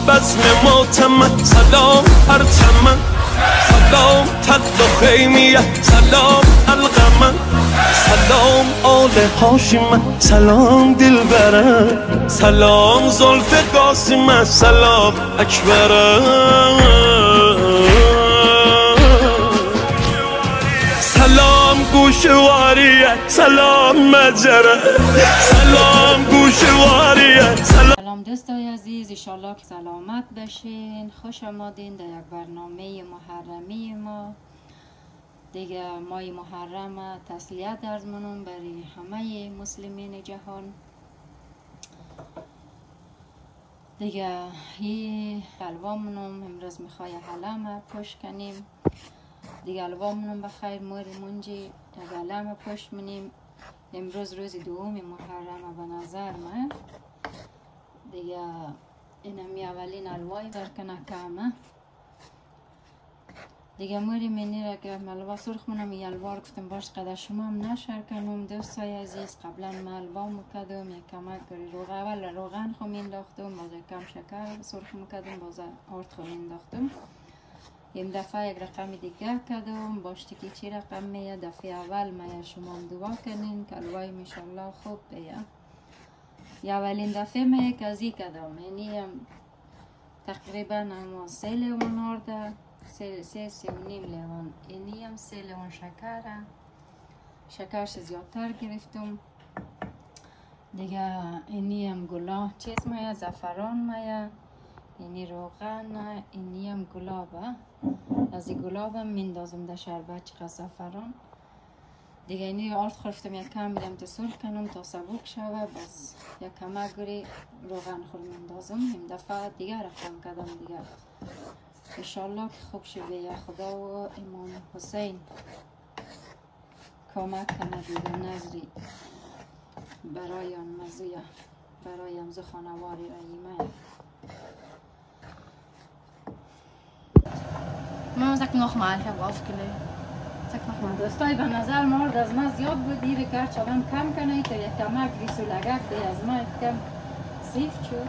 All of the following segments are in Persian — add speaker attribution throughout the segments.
Speaker 1: بزم ماتم سلام پرچم سلام تد و خیمیه سلام القمه سلام آل هاشم سلام دلبره سلام زلف قاسم سلام اکبره سلام گوشواریه سلام مجره سلام گوشواریه
Speaker 2: سلام دوستای عزیز، انشالله که سلامت باشین. خوش آمدین در یک برنامه محرمی ما. دیگه ماه محرم تسلیت عرض منم برای همه مسلمین جهان. دیگه این الوامونم امروز میخوای حلم پشت کنیم. دیگه الوامونم بخیر موری منجی حلم پشت منیم. امروز روز دوم محرم به نظر من. دیگه اینمی اولین الوای برکنه کامه. دیگه موری منی را که ملوا سرخ منم یلوار گفتم باش قدر شما هم نشر کنم دوستای عزیز. قبلا ملوا مکدم یک کمک کری اول روغن خو مینداختم، باز کم شکر سرخ مکدم، باز آرد خو مینداختم. این دفعه یک رقم دیگه کدم باشتی که چی رقم میه. دفعه اول میه شما هم دعا کنین که الوای میشالله خوب بیه. یا اولین دفعه میه که ازی کدم یعنی تقریبا اما 3 لیوان آرده 3.5 لیوان اینی هم 3 لیوان شکره. شکرش زیادتر گرفتم. دیگه اینی هم گلاب چیز میه زعفران میه. اینی روغن، اینی هم گلابه. از این گلاب هم میندازم در شربت چقدر زعفران. دیگه اینی آرد خورفتم یک کم میدم تا سرخ کنم تا سبک شوه. بس یک کمک گری روغن خور میندازم. این دفعه دیگه رقم کردم دیگه. انشالله که خوب شوه. یا خدا و امام حسین کمک کنه دیگه نظری برای آن مزویه برای امزو خانواری رایمه. ما زک نخمه که aufgelegt. زک نخمه دوستای به نظر مورد از ما زیاد بود. دیره کرد شدم کم کنه تا یک کمک ریسولگک دی از ما کم سیف شد.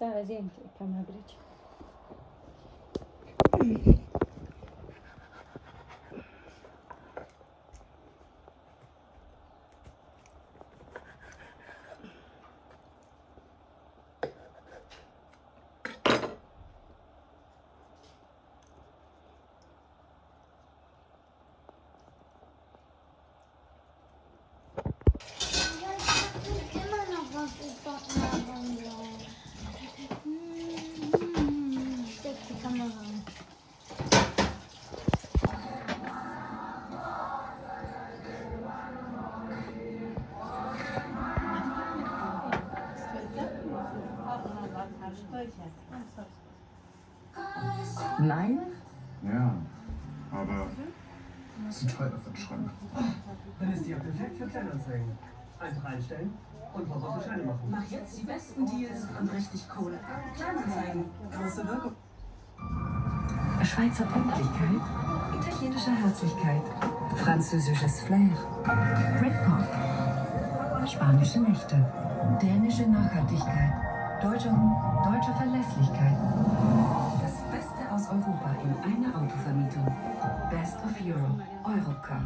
Speaker 2: Stava gente che mi abbraccia.
Speaker 3: Nein?
Speaker 4: Ja, aber das ist teuer für den Schrank.
Speaker 5: Dann ist die ja perfekt für Kleinanzeigen. Einfach einstellen und Verbraucherscheine machen.
Speaker 3: Mach jetzt die besten Deals und richtig Kohle. Kleinanzeigen.
Speaker 5: Große Wirkung.
Speaker 3: Schweizer Pünktlichkeit, italienische Herzlichkeit, französisches Flair, Britpop, spanische Nächte, dänische Nachhaltigkeit, deutsche Verlässlichkeit. Das Beste aus Europa in einer Autovermietung. Best of Europe, Europcar.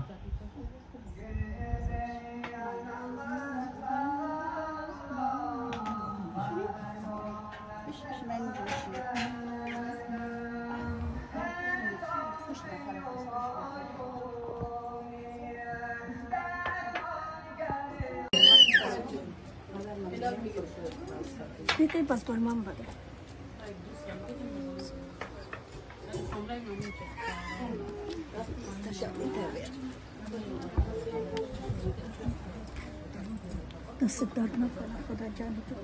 Speaker 6: Dito yung Pastor Mamba. دست درد نکنه خدا جان تو.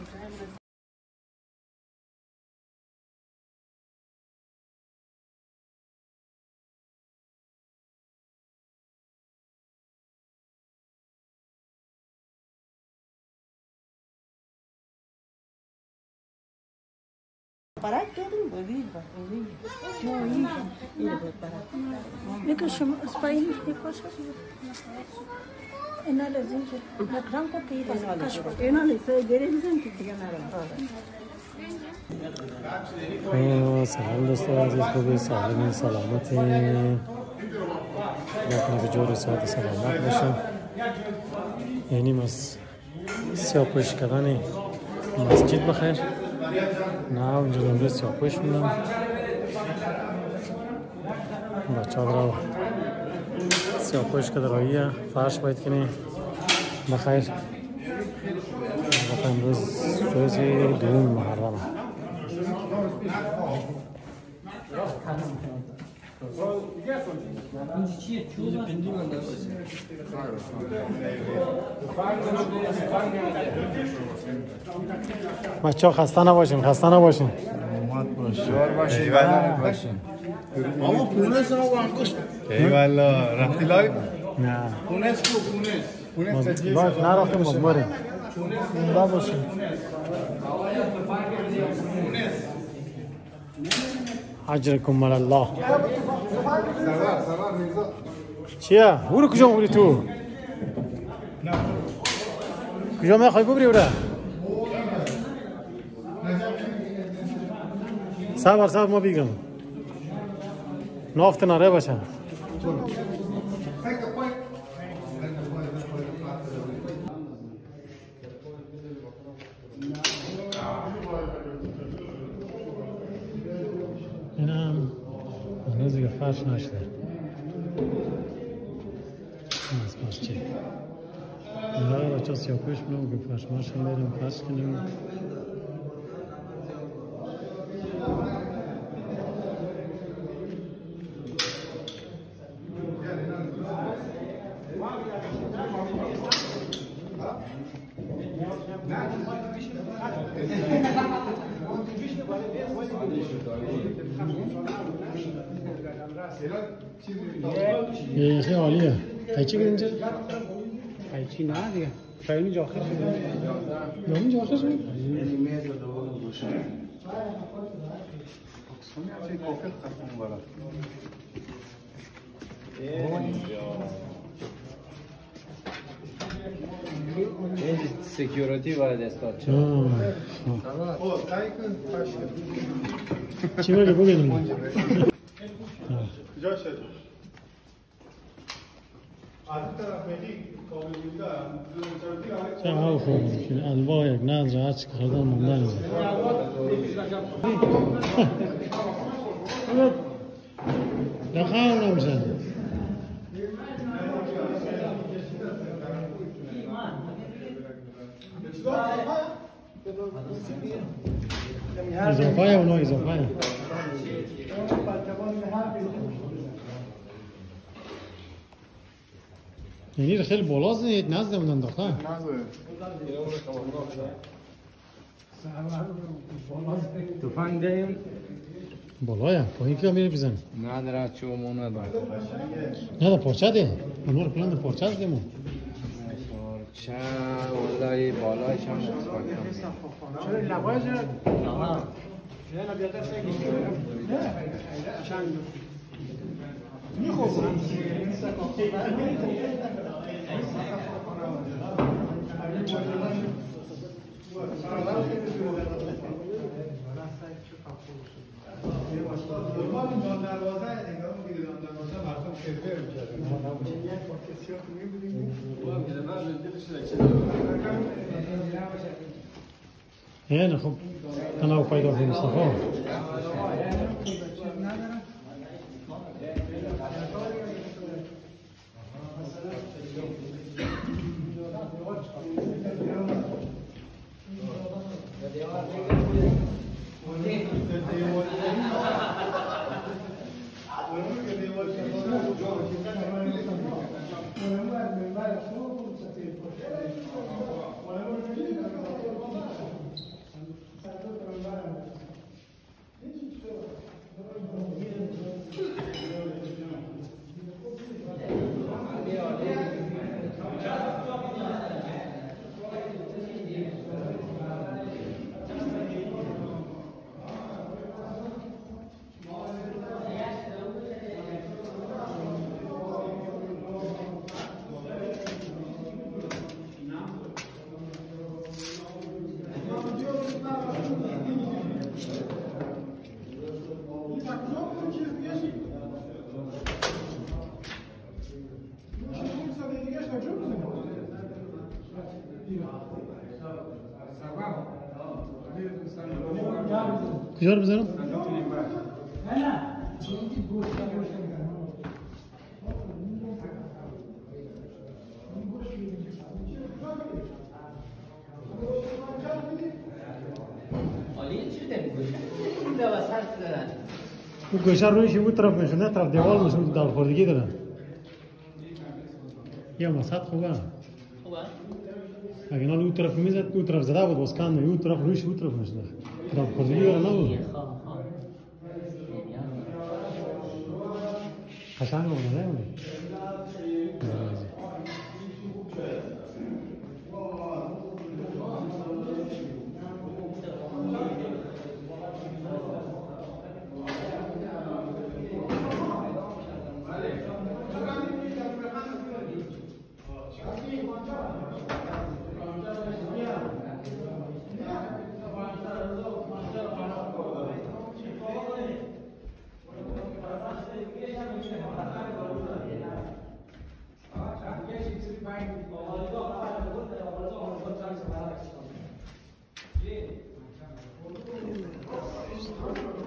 Speaker 6: Mira شما اسپاین می‌پاشه. اینا لازم که مکرم کو کی پاس کاش اینا لیسه گره میزن که دیگه نرم.
Speaker 7: سلام دوستان عزیز خوبی سالم سلامتی بکنه به جور ساعت سلامت باشم. یعنی از سیاه پوش کردن مسجد بخیر. نه اونجا دنبال سیاه پوش میدم بچه ها را سیاه پوش کرده راییه فرش باید کنی بخیر. امروز روز دوم محرمه. بچه ها خسته نباشین
Speaker 4: بابا پونس ها و انگشت ایوالا رفتی لایو؟
Speaker 7: نه
Speaker 4: پونس
Speaker 7: باید نرفتیم مزماریم با باشیم اجرکم الله. چیه؟ برو کجا می‌بری تو؟ کجا می‌خوای ببری برو؟ صبر ما بیگم نافت نره باشه. اینم هنوز دیگه فرش نشده. از مسجد اینجا بچه ها سیاپوش میدونم که فرش ماشن بریم فرش کنیم. یه خیلی عالیه. قیچی که اینجا؟
Speaker 8: قیچی نه دیگه فایمی جا آخر شده.
Speaker 7: نامی جا آخر شده؟
Speaker 8: این سکیوریتی باید استاد شد.
Speaker 7: چی بگه بگیدیم؟
Speaker 4: کجا شد؟
Speaker 7: چه ها خوب که الوا یک نظر هر چی که خدا مندن است. دخواه نمیشه. اضافه یا اونا اضافه یعنی خیلی بالاست نیت نزده بودن داخل
Speaker 8: تفنگ داریم؟
Speaker 7: بالایا پایین که میره بزن
Speaker 8: نداره چومون نداره
Speaker 7: نه دا پارچه ده امور پلان دا پارچه است دیمون
Speaker 8: پارچه والای بالایش هم
Speaker 7: چرا لبایش نه نه خب تناو پیدا کنیم مصطفی کجا رو بزنم؟ او گوشه رویش او طرف میشه نه طرف دیوال میشه دار خوردگی دارن یا مسحت خوبه اگه نه او طرف میزد او طرف زده بود واسکان او طرف رویش او طرف میشه طرف خوردگی دارن نه بود قشنگ بود نه اونی
Speaker 6: Thank you.